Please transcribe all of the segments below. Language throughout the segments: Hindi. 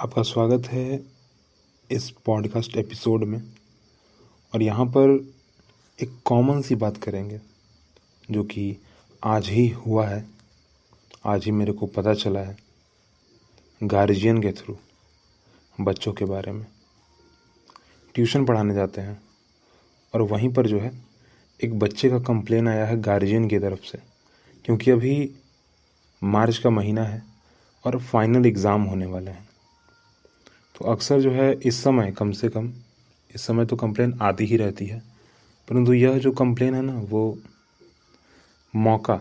आपका स्वागत है इस पॉडकास्ट एपिसोड में। और यहाँ पर एक कॉमन सी बात करेंगे जो कि आज ही हुआ है, आज ही मेरे को पता चला है गार्जियन के थ्रू। बच्चों के बारे में ट्यूशन पढ़ाने जाते हैं और वहीं पर जो है एक बच्चे का कंप्लेन आया है गार्जियन की तरफ से, क्योंकि अभी मार्च का महीना है और फाइनल एग्ज़ाम होने वाले हैं। तो अक्सर जो है इस समय कम से कम इस समय तो कंप्लेन आती ही रहती है, परंतु यह जो कंप्लेन है ना वो मौका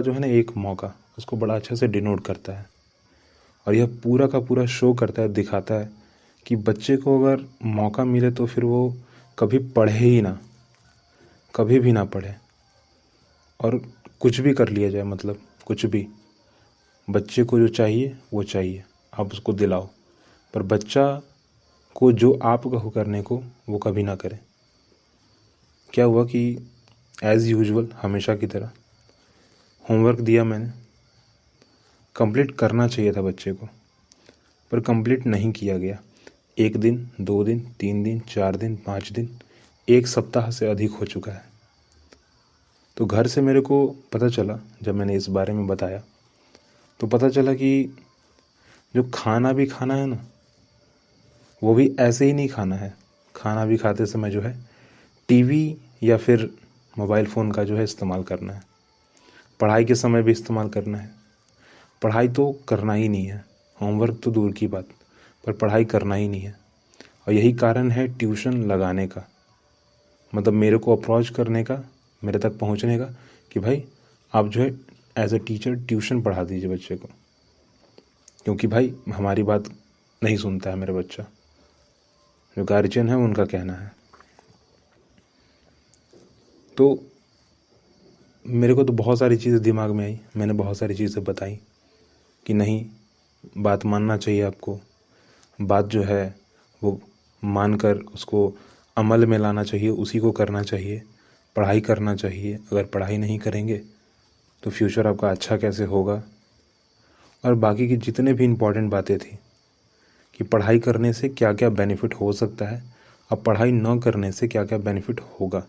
जो है ना, एक मौका उसको बड़ा अच्छा से डिनोट करता है। और यह पूरा का पूरा शो करता है, दिखाता है कि बच्चे को अगर मौका मिले तो फिर वो कभी पढ़े ही ना, कभी भी ना पढ़े और कुछ भी कर लिया जाए, मतलब कुछ भी। बच्चे को जो चाहिए वो चाहिए, आप उसको दिलाओ, पर बच्चा को जो आप कहो करने को वो कभी ना करे। क्या हुआ कि एज़ यूजुअल हमेशा की तरह होमवर्क दिया मैंने, कंप्लीट करना चाहिए था बच्चे को, पर कंप्लीट नहीं किया गया। 1 दिन, 2 दिन, 3 दिन, 4 दिन, 5 दिन, 1 सप्ताह से अधिक हो चुका है। तो घर से मेरे को पता चला, जब मैंने इस बारे में बताया तो पता चला कि जो खाना भी खाना है ना, वो भी ऐसे ही नहीं खाना है। खाना भी खाते समय जो है टीवी या फिर मोबाइल फ़ोन का जो है इस्तेमाल करना है। पढ़ाई के समय भी इस्तेमाल करना है। पढ़ाई तो करना ही नहीं है, होमवर्क तो दूर की बात, पर पढ़ाई करना ही नहीं है। और यही कारण है ट्यूशन लगाने का, मतलब मेरे को अप्रोच करने का, मेरे तक पहुंचने का कि भाई आप जो है एज ए टीचर ट्यूशन पढ़ा दीजिए बच्चे को, क्योंकि भाई हमारी बात नहीं सुनता है मेरा बच्चा। जो गार्जियन है उनका कहना है। तो मेरे को तो बहुत सारी चीज़ें दिमाग में आई, मैंने बहुत सारी चीज़ें बताई कि नहीं, बात मानना चाहिए आपको, बात जो है वो मानकर उसको अमल में लाना चाहिए, उसी को करना चाहिए, पढ़ाई करना चाहिए। अगर पढ़ाई नहीं करेंगे तो फ्यूचर आपका अच्छा कैसे होगा। और बाकी की जितने भी इम्पोर्टेंट बातें थी कि पढ़ाई करने से क्या क्या बेनिफिट हो सकता है, अब पढ़ाई न करने से क्या क्या बेनिफिट होगा।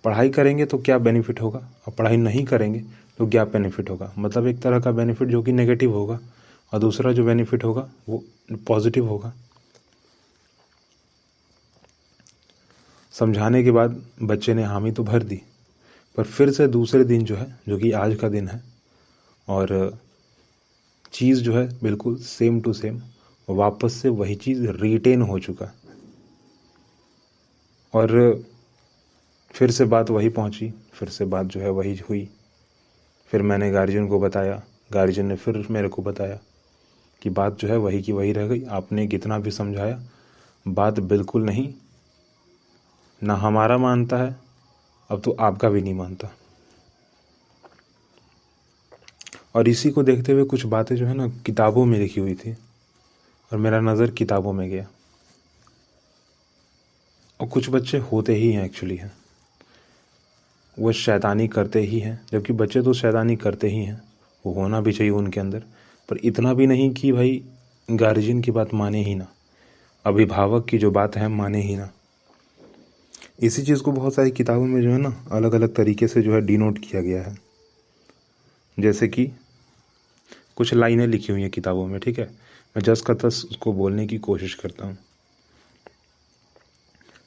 पढ़ाई करेंगे तो क्या बेनिफिट होगा, और पढ़ाई नहीं करेंगे तो क्या बेनिफिट होगा। मतलब एक तरह का बेनिफिट जो कि नेगेटिव होगा और दूसरा जो बेनिफिट होगा वो पॉजिटिव होगा। समझाने के बाद बच्चे ने हामी तो भर दी, पर फिर से दूसरे दिन जो है, जो कि आज का दिन है, और चीज़ जो है बिल्कुल सेम टू सेम वापस से वही चीज़ रिटेन हो चुका। और फिर से बात वही पहुंची, फिर से बात जो है वही हुई। फिर मैंने गार्जियन को बताया, गार्जियन ने फिर मेरे को बताया कि बात जो है वही की वही रह गई। आपने कितना भी समझाया, बात बिल्कुल नहीं, ना हमारा मानता है, अब तो आपका भी नहीं मानता। और इसी को देखते हुए कुछ बातें जो है ना किताबों में लिखी हुई थी, और मेरा नज़र किताबों में गया। और कुछ बच्चे होते ही हैं एक्चुअली हैं, वो शैतानी करते ही हैं, जबकि बच्चे तो शैतानी करते ही हैं, वो होना भी चाहिए उनके अंदर, पर इतना भी नहीं कि भाई गार्जियन की बात माने ही ना, अभिभावक की जो बात है माने ही ना। इसी चीज़ को बहुत सारी किताबों में जो है ना अलग अलग तरीके से जो है डिनोट किया गया है। जैसे कि कुछ लाइनें लिखी हुई हैं किताबों में, ठीक है, मैं जस का तस उसको बोलने की कोशिश करता हूँ।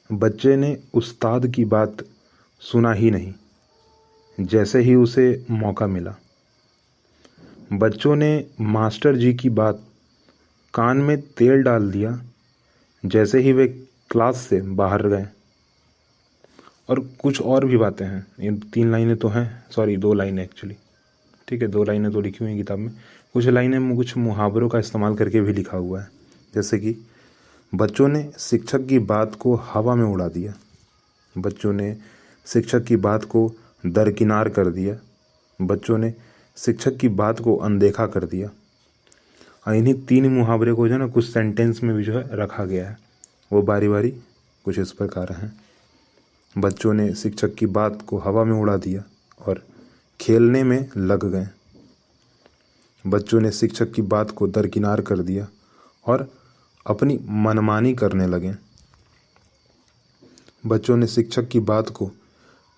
बच्चे ने उस्ताद की बात सुना ही नहीं जैसे ही उसे मौका मिला। बच्चों ने मास्टर जी की बात कान में तेल डाल दिया जैसे ही वे क्लास से बाहर गए। और कुछ और भी बातें हैं, ये 3 लाइनें तो हैं, सॉरी 2 लाइनें एक्चुअली, ठीक है, 2 लाइनें तो लिखी हुई हैं किताब में। कुछ लाइनें कुछ मुहावरों का इस्तेमाल करके भी लिखा हुआ है। जैसे कि बच्चों ने शिक्षक की बात को हवा में उड़ा दिया, बच्चों ने शिक्षक की बात को दरकिनार कर दिया, बच्चों ने शिक्षक की बात को अनदेखा कर दिया। और इन्हीं 3 मुहावरे को जो है ना कुछ सेंटेंस में भी जो है रखा गया है, वो बारी बारी कुछ इस प्रकार हैं। बच्चों ने शिक्षक की बात को हवा में उड़ा दिया और खेलने में लग गए। बच्चों ने शिक्षक की बात को दरकिनार कर दिया और अपनी मनमानी करने लगे। बच्चों ने शिक्षक की बात को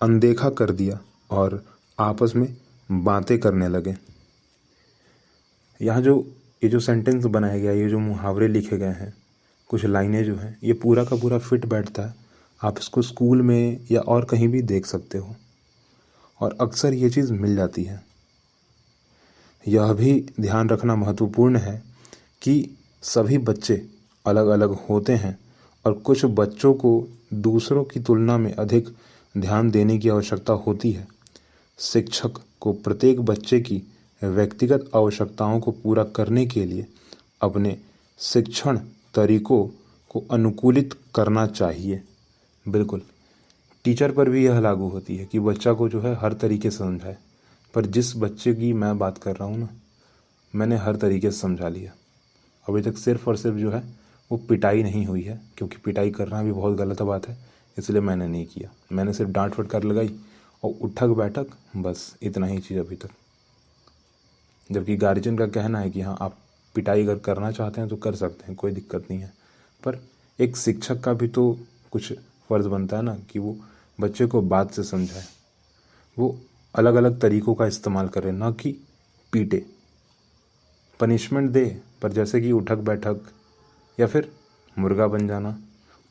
अनदेखा कर दिया और आपस में बातें करने लगे। यहाँ ये जो सेंटेंस बनाया गया, ये जो मुहावरे लिखे गए हैं, कुछ लाइनें जो हैं, ये पूरा का पूरा फिट बैठता है। आप इसको स्कूल में या और कहीं भी देख सकते हो और अक्सर ये चीज़ मिल जाती है। यह भी ध्यान रखना महत्वपूर्ण है कि सभी बच्चे अलग अलग होते हैं और कुछ बच्चों को दूसरों की तुलना में अधिक ध्यान देने की आवश्यकता होती है। शिक्षक को प्रत्येक बच्चे की व्यक्तिगत आवश्यकताओं को पूरा करने के लिए अपने शिक्षण तरीकों को अनुकूलित करना चाहिए। बिल्कुल, टीचर पर भी यह लागू होती है कि बच्चा को जो है हर तरीके से समझाए, पर जिस बच्चे की मैं बात कर रहा हूँ ना, मैंने हर तरीके से समझा लिया। अभी तक सिर्फ और सिर्फ जो है वो पिटाई नहीं हुई है, क्योंकि पिटाई करना भी बहुत गलत बात है, इसलिए मैंने नहीं किया। मैंने सिर्फ डांट फटकार लगाई और उठक बैठक, बस इतना ही चीज़ अभी तक। जबकि गार्जियन का कहना है कि हाँ, आप पिटाई अगर करना चाहते हैं तो कर सकते हैं, कोई दिक्कत नहीं है, पर एक शिक्षक का भी तो कुछ फ़र्ज़ बनता है ना कि वो बच्चे को बात से समझाए, वो अलग अलग तरीक़ों का इस्तेमाल करे, ना कि पीटे। पनिशमेंट दे, पर जैसे कि उठक बैठक या फिर मुर्गा बन जाना,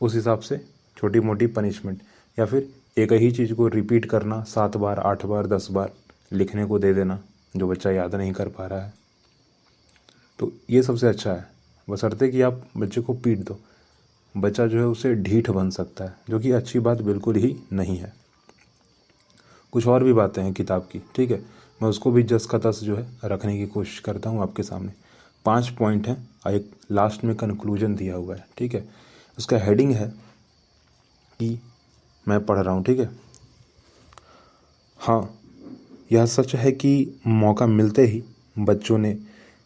उस हिसाब से छोटी मोटी पनिशमेंट, या फिर एक ही चीज़ को रिपीट करना 7 बार 8 बार 10 बार लिखने को दे देना जो बच्चा याद नहीं कर पा रहा है। तो ये सबसे अच्छा है, बशर्ते कि आप बच्चे को पीट दो। बच्चा जो है उसे ढीठ बन सकता है, जो कि अच्छी बात बिल्कुल ही नहीं है। कुछ और भी बातें हैं किताब की, ठीक है, मैं उसको भी जस का तस जो है रखने की कोशिश करता हूँ आपके सामने। 5 पॉइंट हैं और एक लास्ट में कंक्लूजन दिया हुआ है, ठीक है। उसका हेडिंग है कि मैं पढ़ रहा हूँ, ठीक है। हाँ, यह सच है कि मौका मिलते ही बच्चों ने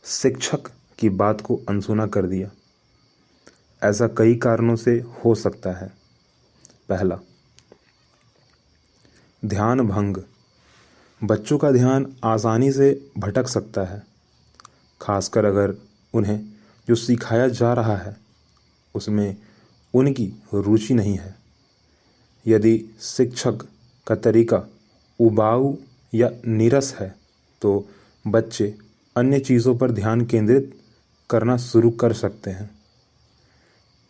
शिक्षक की बात को अनसुना कर दिया। ऐसा कई कारणों से हो सकता है। पहला, ध्यान भंग। बच्चों का ध्यान आसानी से भटक सकता है, खासकर अगर उन्हें जो सिखाया जा रहा है उसमें उनकी रुचि नहीं है। यदि शिक्षक का तरीका उबाऊ या नीरस है तो बच्चे अन्य चीज़ों पर ध्यान केंद्रित करना शुरू कर सकते हैं।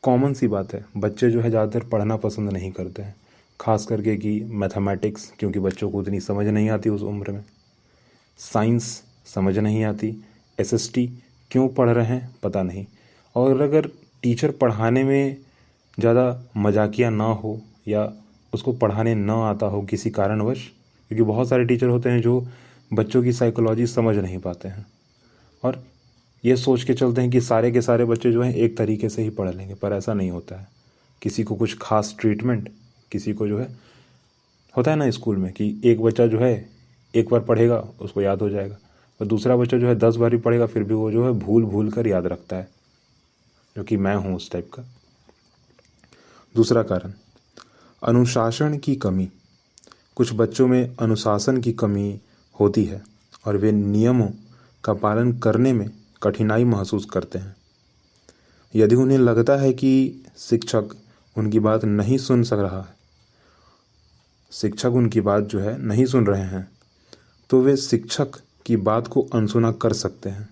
कॉमन सी बात है, बच्चे जो है ज़्यादातर पढ़ना पसंद नहीं करते हैं, खास करके कि मैथमेटिक्स, क्योंकि बच्चों को उतनी समझ नहीं आती उस उम्र में। साइंस समझ नहीं आती। एसएसटी क्यों पढ़ रहे हैं पता नहीं। और अगर टीचर पढ़ाने में ज़्यादा मजाकिया ना हो या उसको पढ़ाने ना आता हो किसी कारणवश, क्योंकि बहुत सारे टीचर होते हैं जो बच्चों की साइकोलॉजी समझ नहीं पाते हैं और ये सोच के चलते हैं कि सारे के सारे बच्चे जो हैं एक तरीके से ही पढ़ लेंगे, पर ऐसा नहीं होता है। किसी को कुछ खास ट्रीटमेंट, किसी को जो है होता है ना स्कूल में कि एक बच्चा जो है एक बार पढ़ेगा उसको याद हो जाएगा, और दूसरा बच्चा जो है 10 बार ही पढ़ेगा फिर भी वो जो है भूल भूल कर याद रखता है, जो कि मैं हूँ उस टाइप का। दूसरा कारण, अनुशासन की कमी। कुछ बच्चों में अनुशासन की कमी होती है और वे नियमों का पालन करने में कठिनाई महसूस करते हैं। यदि उन्हें लगता है कि शिक्षक उनकी बात नहीं सुन सक रहा है, शिक्षक उनकी बात जो है नहीं सुन रहे हैं, तो वे शिक्षक की बात को अनसुना कर सकते हैं।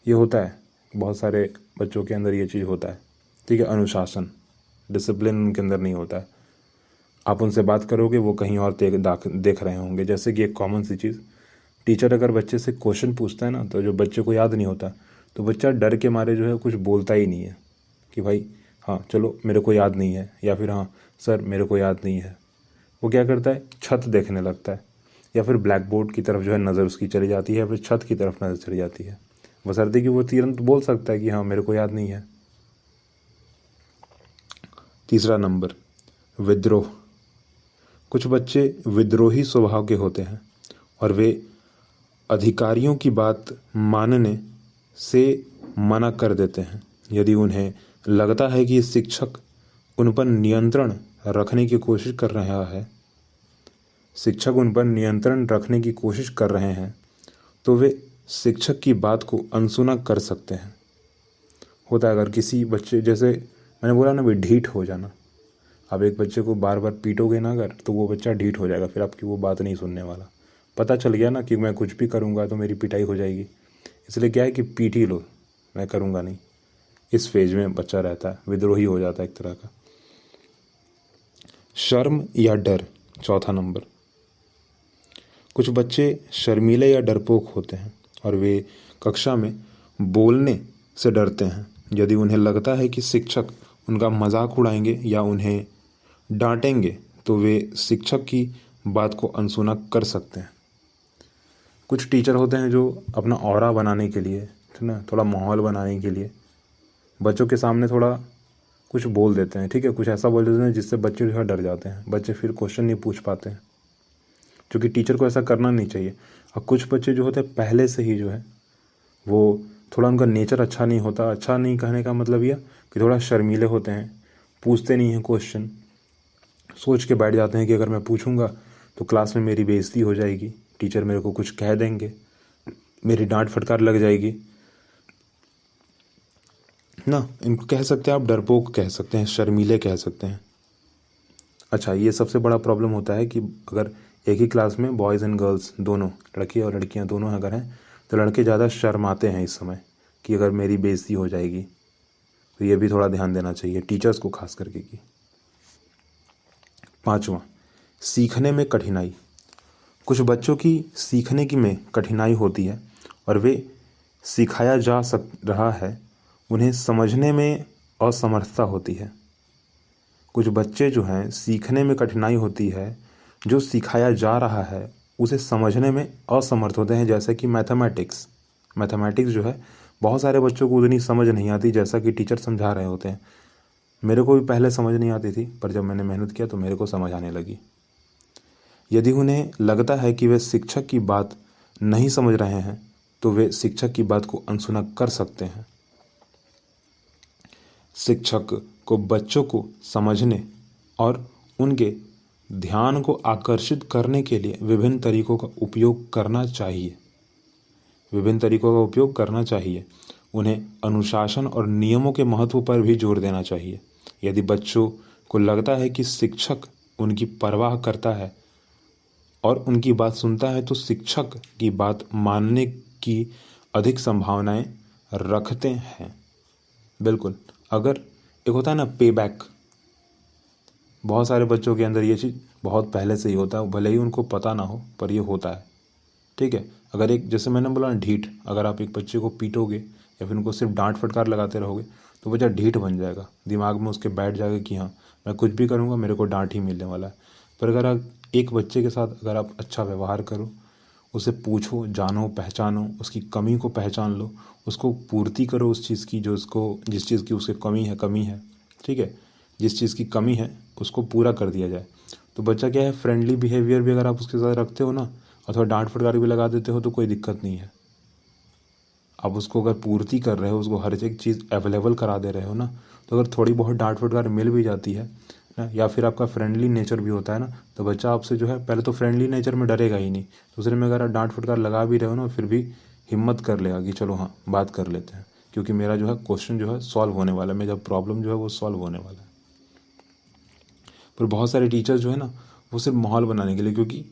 ये होता है, बहुत सारे बच्चों के अंदर ये चीज़ होता है, ठीक है। अनुशासन, डिसिप्लिन उनके अंदर नहीं होता है। आप उनसे बात करोगे वो कहीं और देख रहे होंगे। जैसे कि एक कॉमन सी चीज़, टीचर अगर बच्चे से क्वेश्चन पूछता है ना, तो जो बच्चे को याद नहीं होता तो बच्चा डर के मारे जो है कुछ बोलता ही नहीं है कि भाई हाँ चलो मेरे को याद नहीं है, या फिर हाँ सर मेरे को याद नहीं है। वो क्या करता है, छत देखने लगता है, या फिर ब्लैक बोर्ड की तरफ जो है नज़र उसकी चली जाती है, या फिर छत की तरफ नज़र चली जाती है, बशर्ते कि वो तुरंत बोल सकता है कि हाँ मेरे को याद नहीं है। तीसरा नंबर, विद्रोह। कुछ बच्चे विद्रोही स्वभाव के होते हैं और वे अधिकारियों की बात मानने से मना कर देते हैं। यदि उन्हें लगता है कि शिक्षक उन पर नियंत्रण रखने की कोशिश कर रहा है, शिक्षक उन पर नियंत्रण रखने की कोशिश कर रहे हैं, तो वे शिक्षक की बात को अनसुना कर सकते हैं। होता है अगर किसी बच्चे, जैसे मैंने बोला ना भाई, ढीठ हो जाना। आप एक बच्चे को बार बार पीटोगे ना अगर, तो वो बच्चा ढीठ हो जाएगा, फिर आपकी वो बात नहीं सुनने वाला। पता चल गया ना कि मैं कुछ भी करूँगा तो मेरी पिटाई हो जाएगी, इसलिए क्या है कि पीट ही लो, मैं करूँगा नहीं। इस फेज में बच्चा रहता है, विद्रोही हो जाता है एक तरह का। शर्म या डर, चौथा नंबर। कुछ बच्चे शर्मीले या डरपोक होते हैं और वे कक्षा में बोलने से डरते हैं। यदि उन्हें लगता है कि शिक्षक उनका मजाक उड़ाएंगे या उन्हें डांटेंगे तो वे शिक्षक की बात को अनसुना कर सकते हैं। कुछ टीचर होते हैं जो अपना ऑरा बनाने के लिए, ठीक ना, थोड़ा माहौल बनाने के लिए बच्चों के सामने थोड़ा कुछ बोल देते हैं, ठीक है, कुछ ऐसा बोल देते हैं जिससे बच्चे जो है डर जाते हैं, बच्चे फिर क्वेश्चन नहीं पूछ पाते हैं, क्योंकि टीचर को ऐसा करना नहीं चाहिए। और कुछ बच्चे जो होते हैं पहले से ही जो है वो थोड़ा, उनका नेचर अच्छा नहीं होता। अच्छा नहीं कहने का मतलब यह कि थोड़ा शर्मीले होते हैं, पूछते नहीं हैं क्वेश्चन, सोच के बैठ जाते हैं कि अगर मैं पूछूंगा तो क्लास में मेरी बेइज्जती हो जाएगी, टीचर मेरे को कुछ कह देंगे, मेरी डांट फटकार लग जाएगी ना। इनको कह सकते हैं आप डरपोक कह सकते हैं, शर्मीले कह सकते हैं। अच्छा, ये सबसे बड़ा प्रॉब्लम होता है कि अगर एक ही क्लास में बॉयज़ एंड गर्ल्स दोनों, लड़के और लड़कियां दोनों अगर हैं, तो लड़के ज़्यादा शर्माते हैं इस समय कि अगर मेरी बेइज्जती हो जाएगी। तो ये भी थोड़ा ध्यान देना चाहिए टीचर्स को खास करके की। पांचवा, सीखने में कठिनाई। कुछ बच्चों की सीखने की में कठिनाई होती है और वे सिखाया जा रहा है, उन्हें समझने में असमर्थता होती है। कुछ बच्चे जो हैं सीखने में कठिनाई होती है, जो सिखाया जा रहा है उसे समझने में असमर्थ होते हैं। जैसे कि मैथमेटिक्स जो है बहुत सारे बच्चों को उतनी समझ नहीं आती जैसा कि टीचर समझा रहे होते हैं। मेरे को भी पहले समझ नहीं आती थी, पर जब मैंने मेहनत किया तो मेरे को समझ आने लगी। यदि उन्हें लगता है कि वे शिक्षक की बात नहीं समझ रहे हैं तो वे शिक्षक की बात को अनसुना कर सकते हैं। शिक्षक को बच्चों को समझने और उनके ध्यान को आकर्षित करने के लिए विभिन्न तरीकों का उपयोग करना चाहिए। उन्हें अनुशासन और नियमों के महत्व पर भी जोर देना चाहिए। यदि बच्चों को लगता है कि शिक्षक उनकी परवाह करता है और उनकी बात सुनता है तो शिक्षक की बात मानने की अधिक संभावनाएं रखते हैं। बिल्कुल, अगर एक होता है ना पे बैक, बहुत सारे बच्चों के अंदर ये चीज़ बहुत पहले से ही होता है, भले ही उनको पता ना हो पर ये होता है, ठीक है। अगर एक, जैसे मैंने बोला ना, ढीठ, अगर आप एक बच्चे को पीटोगे या फिर उनको सिर्फ डांट फटकार लगाते रहोगे तो बच्चा ढीठ बन जाएगा, दिमाग में उसके बैठ जाएगा कि हाँ मैं कुछ भी करूँगा मेरे को डांट ही मिलने वाला है। पर अगर आप एक बच्चे के साथ अगर आप अच्छा व्यवहार करो, उसे पूछो, जानो, पहचानो, उसकी कमी को पहचान लो, उसको पूर्ति करो उस चीज़ की जो उसको, जिस चीज़ की उसके कमी है, ठीक है, जिस चीज़ की कमी है उसको पूरा कर दिया जाए तो बच्चा क्या है, फ्रेंडली बिहेवियर भी अगर आप उसके साथ रखते हो ना, अथवा डांट फटकार भी लगा देते हो तो कोई दिक्कत नहीं है। आप उसको अगर पूर्ति कर रहे हो, उसको हर एक चीज़ अवेलेबल करा दे रहे हो ना, तो अगर थोड़ी बहुत डांट फटकार मिल भी जाती है ना, या फिर आपका फ्रेंडली नेचर भी होता है ना, तो बच्चा आपसे जो है, पहले तो फ्रेंडली नेचर में डरेगा ही नहीं, दूसरे में अगर आप डांट फटकार लगा भी रहे हो ना, फिर भी हिम्मत कर लेगा कि चलो हाँ बात कर लेते हैं, क्योंकि मेरा जो है क्वेश्चन जो है सॉल्व होने वाला है, मेरा प्रॉब्लम जो है वो सॉल्व होने वाला है। पर बहुत सारे टीचर्स जो है ना, वो सिर्फ माहौल बनाने के लिए, क्योंकि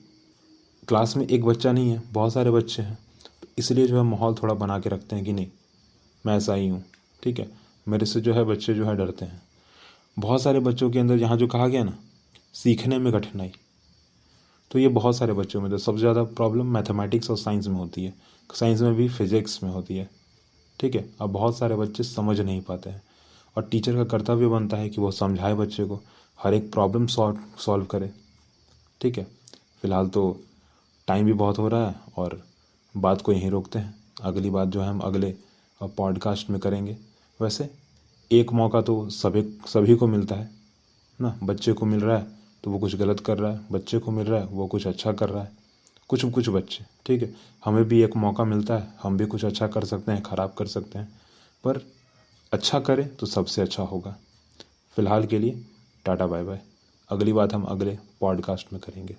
क्लास में एक बच्चा नहीं है, बहुत सारे बच्चे हैं, तो इसलिए जो है माहौल थोड़ा बना के रखते हैं कि नहीं मैं ऐसा ही हूँ, ठीक है, मेरे से जो है बच्चे जो है डरते हैं। बहुत सारे बच्चों के अंदर यहाँ जो कहा गया ना, सीखने में कठिनाई, तो ये बहुत सारे बच्चों में, तो सबसे ज़्यादा प्रॉब्लम मैथमेटिक्स और साइंस में होती है, साइंस में भी फिजिक्स में होती है, ठीक है। अब बहुत सारे बच्चे समझ नहीं पाते हैं और टीचर का कर्तव्य बनता है कि वो समझाए बच्चे को, हर एक प्रॉब्लम सॉल्व करे, ठीक है। फ़िलहाल तो टाइम भी बहुत हो रहा है और बात को यहीं रोकते हैं, अगली बात जो है हम अगले पॉडकास्ट में करेंगे। वैसे एक मौका तो सभी को मिलता है ना, बच्चे को मिल रहा है तो वो कुछ गलत कर रहा है, बच्चे को मिल रहा है वो कुछ अच्छा कर रहा है, कुछ बच्चे, ठीक है। हमें भी एक मौका मिलता है, हम भी कुछ अच्छा कर सकते हैं, ख़राब कर सकते हैं, पर अच्छा करें तो सबसे अच्छा होगा। फ़िलहाल के लिए टाटा बाय बाय, अगली बात हम अगले पॉडकास्ट में करेंगे।